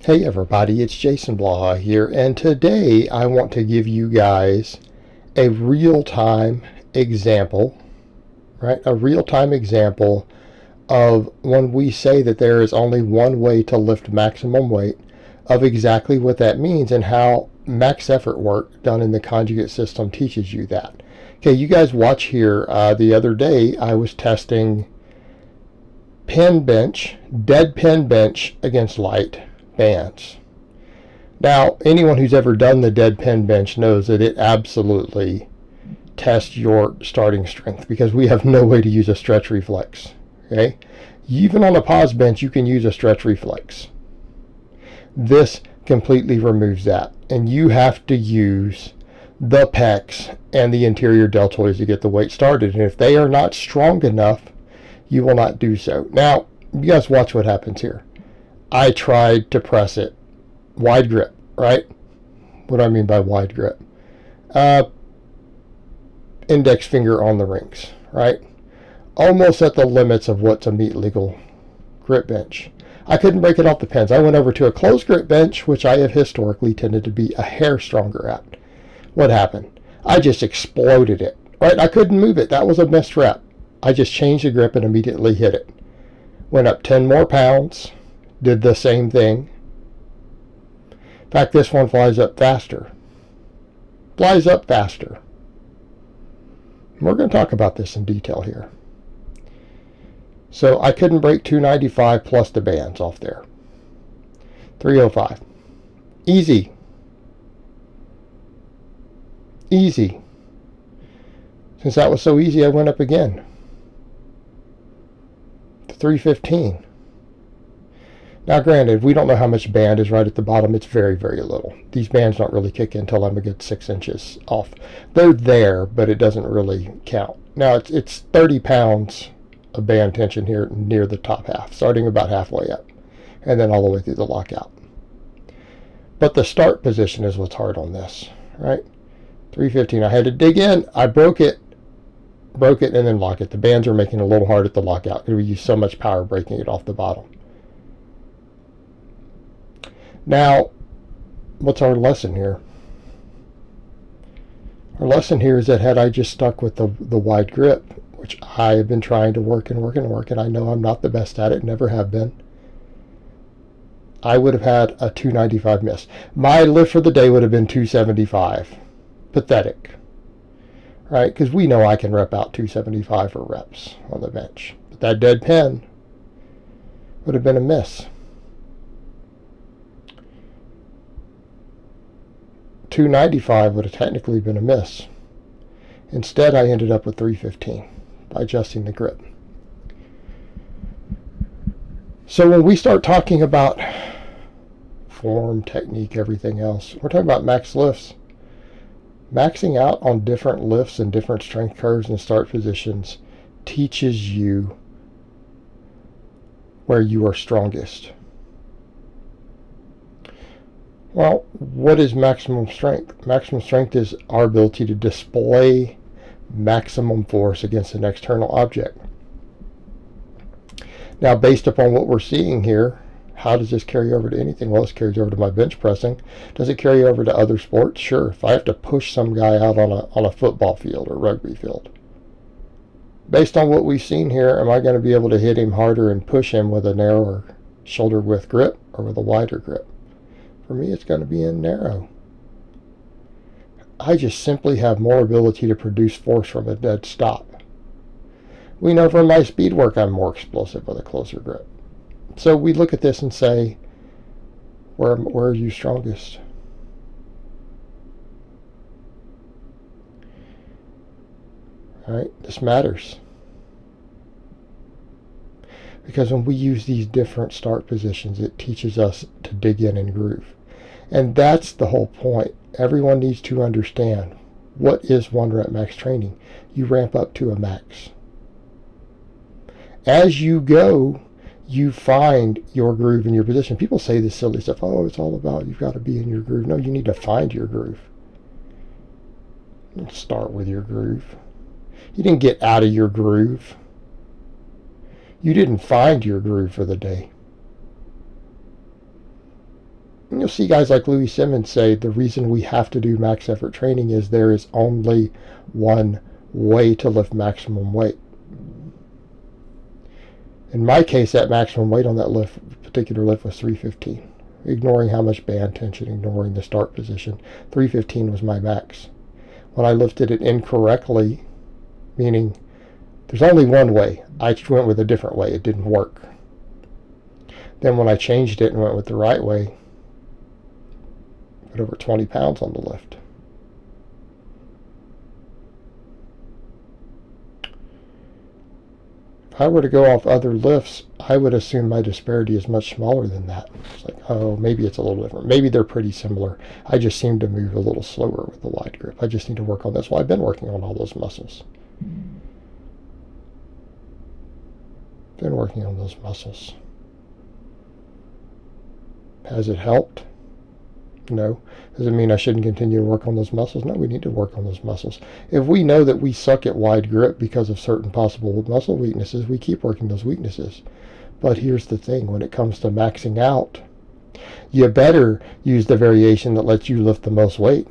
Hey everybody, it's Jason Blaha here, and today I want to give you guys a real-time example, right? A real-time example of when we say that there is only one way to lift maximum weight, of exactly what that means and how max effort work done in the conjugate system teaches you that. Okay, you guys watch here. The other day I was testing dead pin bench against light bands. Now, anyone who's ever done the dead pin bench knows that it absolutely tests your starting strength because we have no way to use a stretch reflex. Okay, even on a pause bench you can use a stretch reflex. This completely removes that, and you have to use the pecs and the anterior deltoids to get the weight started, and if they are not strong enough, you will not do so. Now, you guys watch what happens here. I tried to press it. Wide grip, right? What do I mean by wide grip? Index finger on the rings, right? Almost at the limits of what's a meet legal grip bench. I couldn't break it off the pins. I went over to a closed grip bench, which I have historically tended to be a hair stronger at. What happened? I just exploded it, right? I couldn't move it. That was a missed rep. I just changed the grip and immediately hit it. Went up 10 more pounds, did the same thing. In fact, this one flies up faster. Flies up faster. We're going to talk about this in detail here. So I couldn't break 295 plus the bands off there. 305. Easy. Easy. Since that was so easy, I went up again. 315. Now granted, we don't know how much band is right at the bottom. It's very, very little. These bands don't really kick in until I'm a good 6 inches off. They're there, but it doesn't really count. Now it's 30 pounds of band tension here near the top half, starting about halfway up, and then all the way through the lockout. But the start position is what's hard on this, right? 315. I had to dig in. I broke it, and then lock it. The bands are making it a little hard at the lockout because we use so much power breaking it off the bottom. Now, what's our lesson here? Our lesson here is that had I just stuck with the wide grip, which I have been trying to work, and I know I'm not the best at it, never have been, I would have had a 295 miss. My lift for the day would have been 275. Pathetic. Right? Because we know I can rep out 275 for reps on the bench. But that dead pin would have been a miss. 295 would have technically been a miss. Instead, I ended up with 315 by adjusting the grip. So when we start talking about form, technique, everything else, we're talking about max lifts. Maxing out on different lifts and different strength curves and start positions teaches you where you are strongest. Well, what is maximum strength? Maximum strength is our ability to display maximum force against an external object. Now, based upon what we're seeing here, how does this carry over to anything? Well, this carries over to my bench pressing. Does it carry over to other sports? Sure. If I have to push some guy out on a football field or rugby field, based on what we've seen here, am I going to be able to hit him harder and push him with a narrower shoulder width grip or with a wider grip? For me, it's going to be in narrow. I just simply have more ability to produce force from a dead stop. We know from my speed work I'm more explosive with a closer grip. So we look at this and say, where are you strongest? All right, this matters. Because when we use these different start positions, it teaches us to dig in and groove. And that's the whole point. Everyone needs to understand, what is 1 rep max training? You ramp up to a max. As you go, you find your groove in your position. People say this silly stuff, oh, it's all about you've got to be in your groove. No, you need to find your groove. Don't start with your groove. You didn't get out of your groove. You didn't find your groove for the day. And you'll see guys like Louis Simmons say the reason we have to do max effort training is there is only one way to lift maximum weight. In my case, that maximum weight on that particular lift was 315. Ignoring how much band tension, ignoring the start position, 315 was my max. When I lifted it incorrectly, meaning there's only one way, I went with a different way. It didn't work. Then when I changed it and went with the right way, I put over 20 pounds on the lift. If I were to go off other lifts, I would assume my disparity is much smaller than that. It's like, oh, maybe it's a little different. Maybe they're pretty similar. I just seem to move a little slower with the wide grip. I just need to work on this. Well, I've been working on all those muscles. Been working on those muscles. Has it helped? No. Does it mean I shouldn't continue to work on those muscles? No, we need to work on those muscles. If we know that we suck at wide grip because of certain possible muscle weaknesses, we keep working those weaknesses. But here's the thing, when it comes to maxing out, you better use the variation that lets you lift the most weight.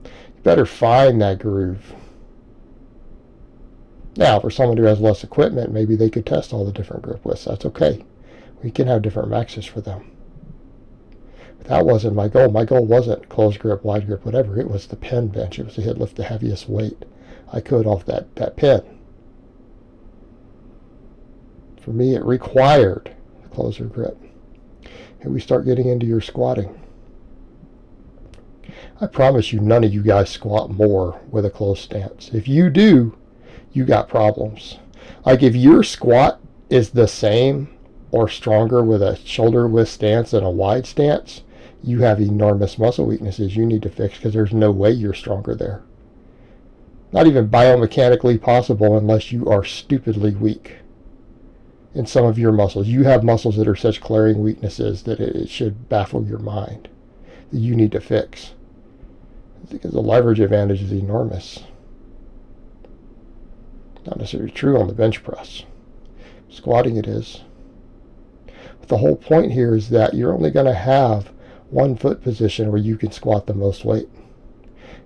You better find that groove. Now, for someone who has less equipment, maybe they could test all the different grip widths. That's okay. We can have different maxes for them. But that wasn't my goal. My goal wasn't closed grip, wide grip, whatever. It was the pen bench. It was to hit lift the heaviest weight I could off that pen. For me, it required the closer grip. And we start getting into your squatting. I promise you, none of you guys squat more with a closed stance. If you do, you got problems. Like if your squat is the same or stronger with a shoulder width stance and a wide stance, you have enormous muscle weaknesses you need to fix because there's no way you're stronger there. Not even biomechanically possible unless you are stupidly weak in some of your muscles. You have muscles that are such glaring weaknesses that it should baffle your mind that you need to fix. Because the leverage advantage is enormous. Not necessarily true on the bench press. Squatting it is. But the whole point here is that you're only going to have one foot position where you can squat the most weight.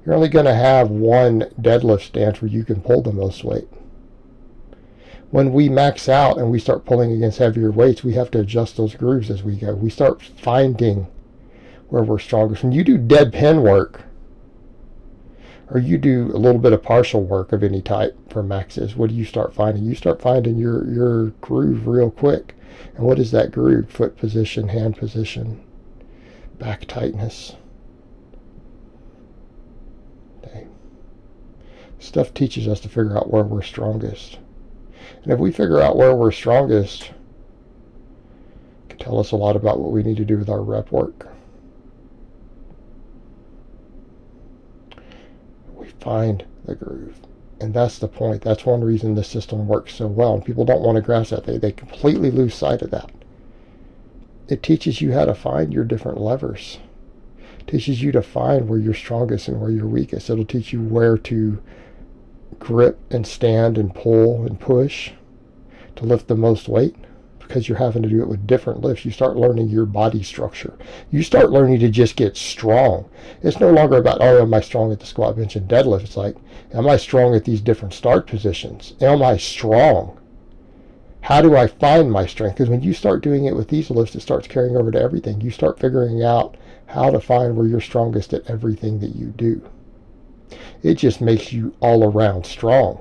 You're only going to have one deadlift stance where you can pull the most weight. When we max out and we start pulling against heavier weights, we have to adjust those grooves as we go. We start finding where we're strongest. When you do dead pen work, or you do a little bit of partial work of any type for maxes, what do you start finding? You start finding your groove real quick. And what is that groove? Foot position, hand position, back tightness. Okay. Stuff teaches us to figure out where we're strongest. And if we figure out where we're strongest, it can tell us a lot about what we need to do with our rep work. We find the groove. And that's the point. That's one reason the system works so well. And people don't want to grasp that. They completely lose sight of that. It teaches you how to find your different levers. It teaches you to find where you're strongest and where you're weakest. It'll teach you where to grip and stand and pull and push to lift the most weight, because you're having to do it with different lifts. You start learning your body structure. You start learning to just get strong. It's no longer about, oh, am I strong at the squat, bench, and deadlift? It's like, am I strong at these different start positions? Am I strong? How do I find my strength? Because when you start doing it with these lifts, it starts carrying over to everything. You start figuring out how to find where you're strongest at everything that you do. It just makes you all around strong.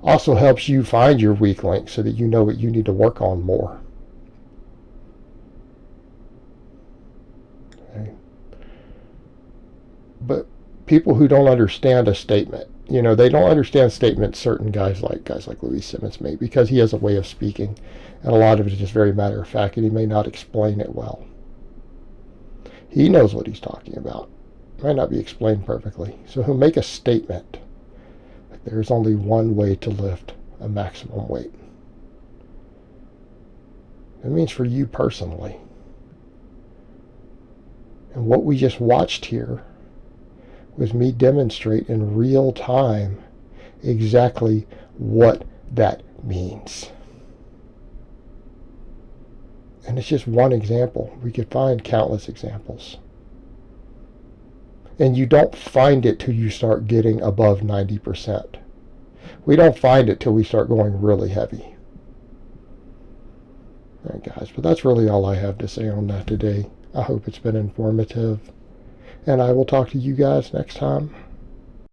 Also helps you find your weak links so that you know what you need to work on more. Okay. But people who don't understand a statement, they don't understand statements certain guys like Louis Simmons make, because he has a way of speaking, and a lot of it is just very matter of fact, and he may not explain it well. He knows what he's talking about. It might not be explained perfectly. So he'll make a statement. Like there's only one way to lift a maximum weight. It means for you personally. And what we just watched here was me demonstrate in real time exactly what that means. And it's just one example. We could find countless examples. And you don't find it till you start getting above 90%. We don't find it till we start going really heavy. All right, guys, but that's really all I have to say on that today. I hope it's been informative, and I will talk to you guys next time.